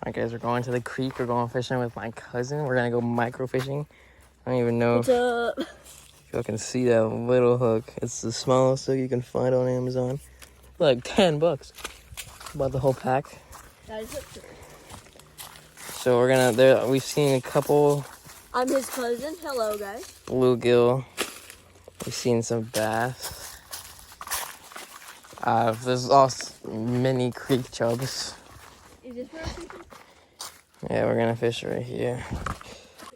Alright guys, we're going to the creek. We're going fishing with my cousin. We're gonna go micro fishing. I don't even know What's up? if y'all can see that little hook. It's the smallest hook you can find on Amazon. Like $10. About the whole pack. That is it. So we're gonna we've seen a couple I'm his cousin. Hello, guys. bluegill. We've seen some bass. There's also many creek chubs. Is this where I'm fishing? Yeah, we're gonna fish right here.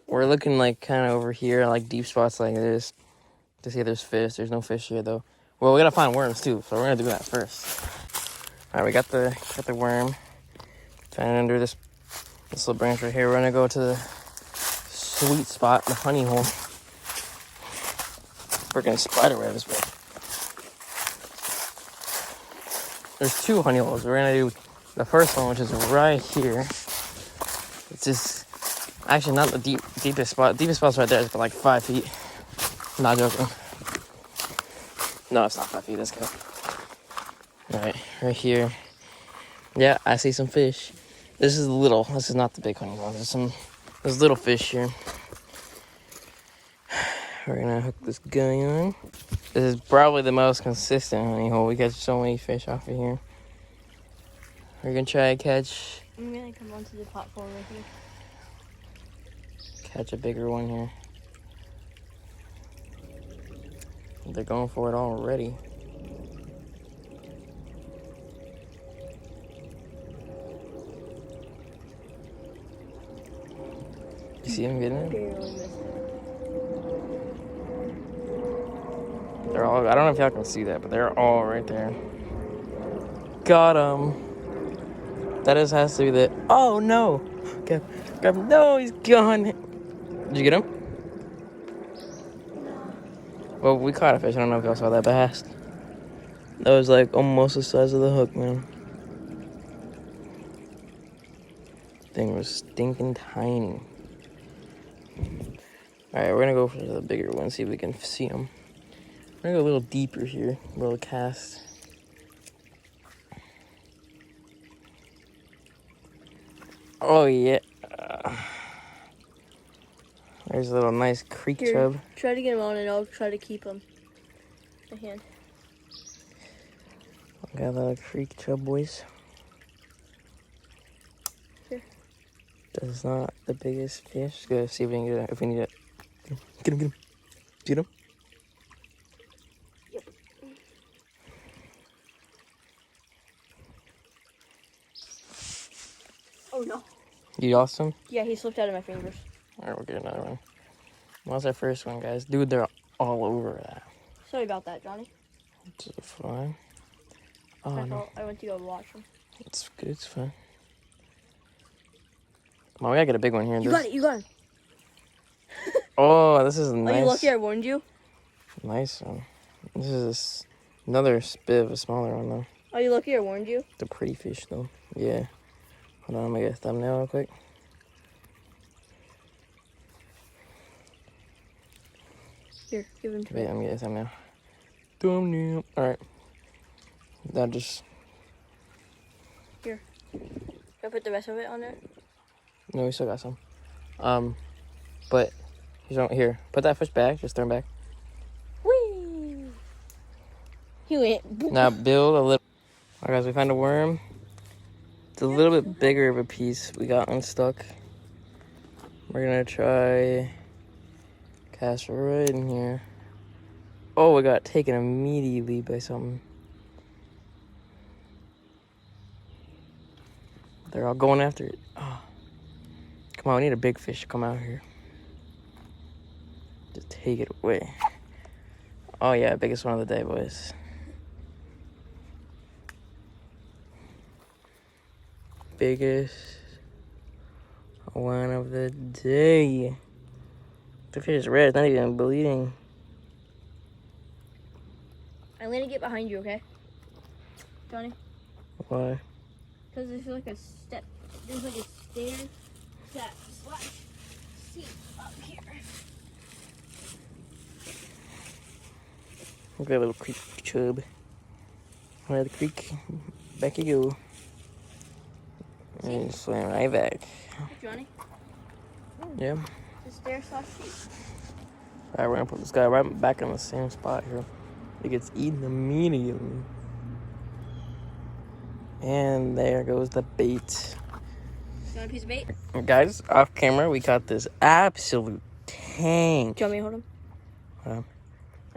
We're looking like kind of over here, like deep spots like this, to see if there's fish. There's no fish here though. Well, we gotta find worms too, so we're gonna do that first. All right, we got the worm. Found it under this little branch right here. We're gonna go to the sweet spot, the honey hole. We're gonna spider webs, but there's 2 honey holes. We're gonna do the first one, which is right here. It's just actually not the deepest spot. Deepest spot's right there. It's like 5 feet. I'm not joking. No, it's not 5 feet. Let's go. All right here. Yeah, I see some fish. This is little. This is not the big honey hole. There's little fish here. We're gonna hook this guy on. This is probably the most consistent honey hole. We catch so many fish off of here. We're gonna try to catch I'm gonna come onto the platform right here. a bigger one here. They're going for it already. You see him getting it? Barely missed it. They're all, I don't know if y'all can see that, but they're all right there. Got him. That has to be the, oh no. Grab him. No, he's gone. Did you get him? Well, we caught a fish. I don't know if y'all saw that bass. That was like almost the size of the hook, man. Thing was stinking tiny. Alright, we're gonna go for the bigger one, see if we can see them. We're gonna go a little deeper here, a little cast. Oh yeah. There's a little nice creek Here, chub. try to get him on and I'll try to keep him. My hand. Got a little creek chub, boys. Here. That's not the biggest fish. Just gotta see if we can get it. If we need it. Get him. Get him. Yep. Oh no. You lost him? Yeah, he slipped out of my fingers. Alright, we'll get another one. Well, that's our first one, guys. Dude, they're all over that. Sorry about that, Johnny. It's fine. Oh, I no. thought I went to go watch him. It's good. It's fine. Come on, we gotta get a big one here. You got it. You got it. Oh, this is nice. Are you lucky I warned you? Nice one. This is another bit of a smaller one, though. Are you lucky I warned you? It's a pretty fish, though. Yeah. Hold on, I'm gonna get a thumbnail real quick. Here, give him to Wait, me. I'm gonna get a thumbnail. Thumbnail. Alright. That just... Here. Can I put the rest of it on there? No, we still got some. But... Here, put that fish back. Just throw him back. Whee! He went. Now build a little... Alright, guys, we found a worm. It's a little bit bigger of a piece we got unstuck. We're gonna try... Cast right in here. Oh, we got taken immediately by something. They're all going after it. Oh. Come on, we need a big fish to come out here. Just take it away. Oh yeah, biggest one of the day, boys. Biggest one of the day. The fish is red, it's not even bleeding. I'm gonna get behind you, okay? Johnny? Why? Because there's like a step. There's like a stairs step slash seat up here. Look at that little creek chub. Where the creek? Back you go. And you swim right back. Johnny, Yeah. just there slash sheep. Alright, we're gonna put this guy right back in the same spot here. He gets eaten immediately. And there goes the bait. You want a piece of bait? Guys, off camera, we got this absolute tank. Do you want me to hold him?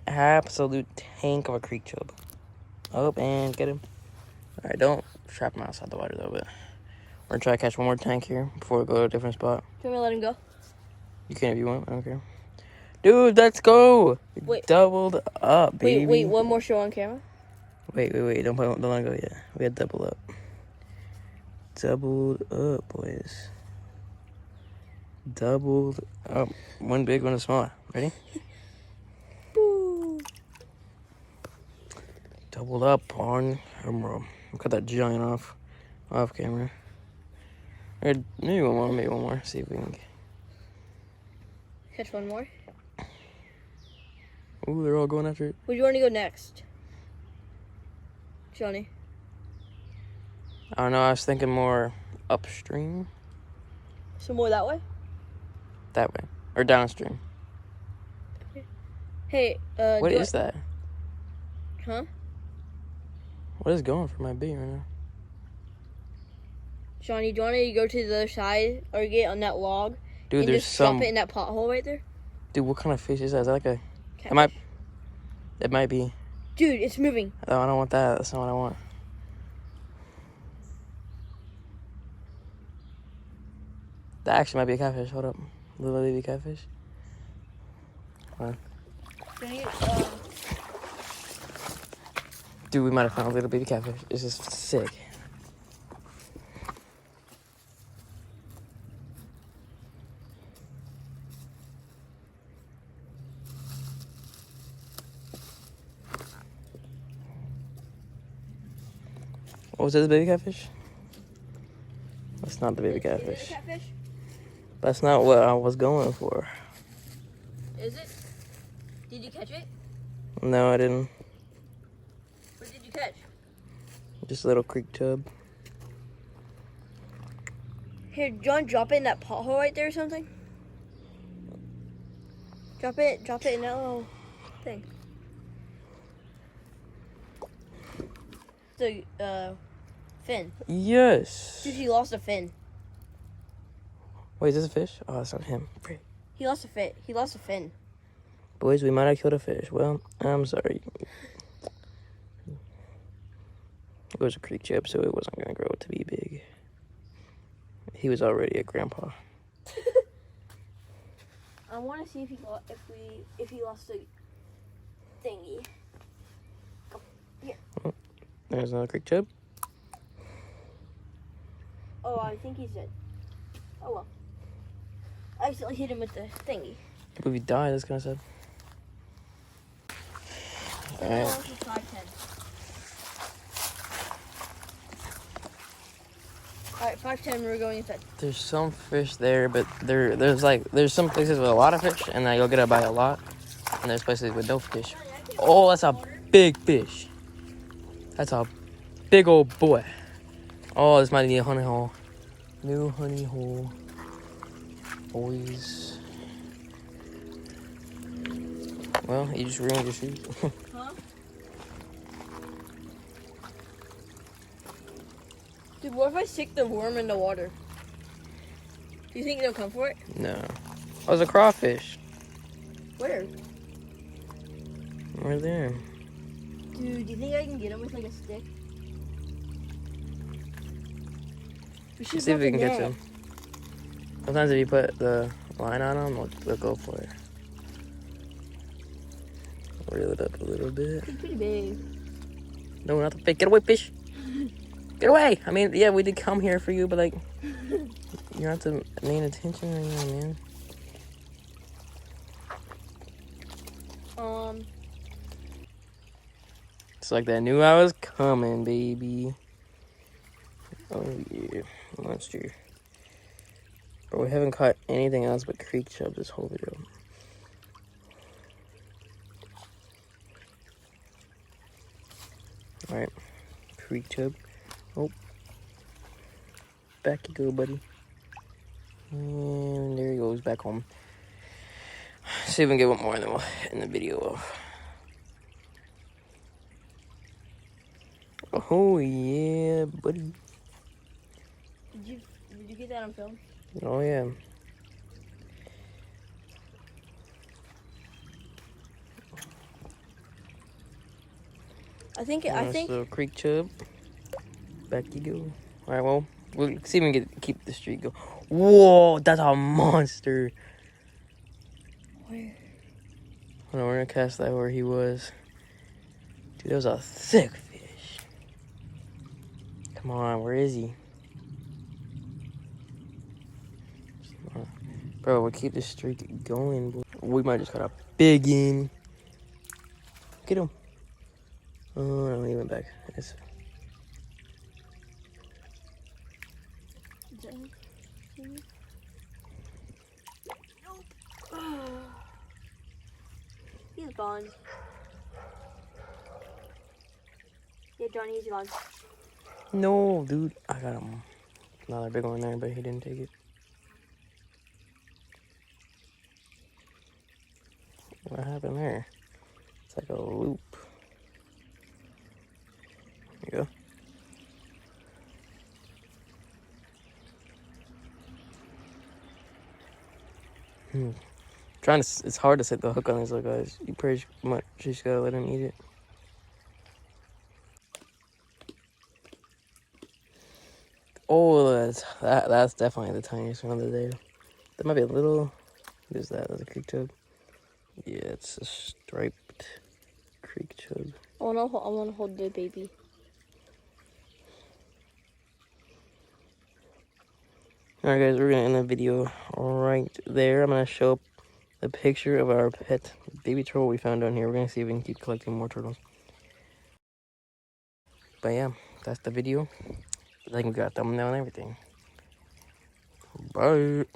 Absolute tank of a creek chub. Up and get him. Alright, don't trap him outside the water though, but we're gonna try to catch one more tank here before we go to a different spot. Do you want me to let him go? You can if you want, I don't care. Dude, let's go! Wait. Doubled up, baby. Wait, one more show on camera? Wait, don't let him go yet. We had double up. Doubled up, boys. Doubled up. One big, one small. Ready? Boo. Doubled up on camera. Cut that giant off camera. Maybe one more. See if we can. Catch one more. Ooh, they're all going after it. Where do you want to go next? Johnny. I don't know. I was thinking more upstream. Some more that way? That way. Or downstream. Hey, What is that? Huh? What is going for my bait right now? Johnny, do you want to go to the other side or get on that log? Dude, and there's just some. drop it in that pothole right there? Dude, what kind of fish is that? Is that like a? Catfish. It might be. Dude, it's moving. Oh, I don't want that. That's not what I want. That actually might be a catfish. Hold up. Little baby catfish. Hold on. Johnny, Dude, we might have found a little baby catfish. It's just sick. What was it, the baby catfish? That's not the baby is it a catfish. catfish? That's not what I was going for. Is it? Did you catch it? No, I didn't. What did you catch? Just a little creek tub. Here, John, drop it in that pothole right there or something. Drop it in that little thing. The fin. Yes. Dude, he lost a fin. Wait, is this a fish? Oh, that's not him. He lost a fin. He lost a fin. Boys, we might have killed a fish. Well, I'm sorry. It was a creek chub, so it wasn't gonna grow to be big. He was already a grandpa. I want to see if he lost the thingy. Come here. There's another creek chub. Oh, I think he's dead. Oh well. I accidentally hit him with the thingy. If he died, that's kind of sad. Alright. 510. Alright, 510. We're going inside. There's some fish there, but there's some places with a lot of fish, and then you'll get it by a lot. And there's places with no fish. Oh, that's a big fish. That's a big old boy. Oh, this might need a honey hole. New honey hole. Boys. Well, you just ruined your shoes. Huh? Dude, what if I stick the worm in the water? Do you think they'll come for it? No. Oh, it's a crawfish. Where? Right there. Dude, do you think I can get him with like a stick? We should Let's see if we can get get some. Sometimes if you put the line on them, they'll go for it. Reel it up a little bit. It's pretty big. No, not the fish. Get away, fish. Get away. I mean, yeah, we did come here for you, but like, you have to main attention right now, man. It's like that knew I was coming, baby. Oh yeah, monster. Bro, we haven't caught anything else but creek chub this whole video. Alright, creek chub. Oh. Back you go, buddy. And there he goes, back home. See if we can get one more, and then we'll end the video off. Oh yeah, buddy. Did you get that on film? Oh yeah. I think So creek chub. Back you go. All right, well, we'll see if we can keep the streak going. Whoa, that's a monster. Where? Hold on, we're gonna cast that where he was. Dude, that was a thick fish. Come on, where is he? Bro, we'll keep this streak going. Boy. We might just got a big in. Get him. Oh, no, he went back. It's... He's gone. Yeah, Johnny, he's gone. No, dude. I got him. Another big one there, but he didn't take it. What happened there? It's like a loop. There you go. It's hard to set the hook on these little guys. You pretty much just gotta let him eat it. Oh, that's definitely the tiniest one of the day. That might be a little. What is that? That's a creek chub. Yeah, it's a striped creek chub. I wanna hold the baby. Alright guys, we're gonna end the video right there. I'm gonna show up the picture of our pet baby turtle we found down here. We're gonna see if we can keep collecting more turtles. But yeah, that's the video. I think we got a thumbnail and everything. Bye.